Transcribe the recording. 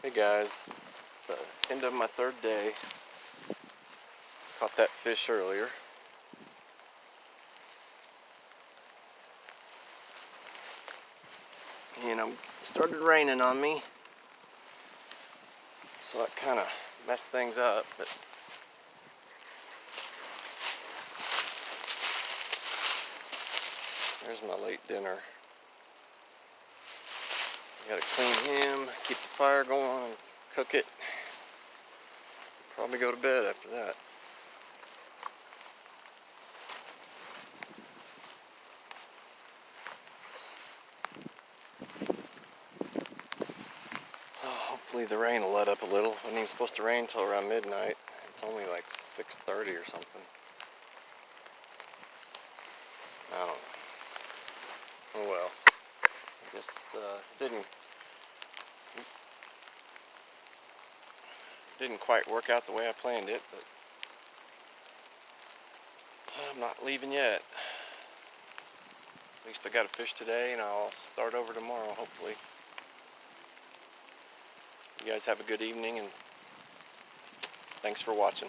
Hey guys, the end of my third day. Caught that fish earlier. And it started raining on me, so that kind of messed things up, but there's my late dinner. Gotta clean him, keep the fire going, and cook it. Probably go to bed after that. Hopefully the rain will let up a little. It wasn't even supposed to rain until around midnight. It's only like 6:30 or something. I don't know. Oh well. I guess didn't quite work out the way I planned it, but I'm not leaving yet. At least I got a fish today, and I'll start over tomorrow, hopefully. You guys have a good evening, and thanks for watching.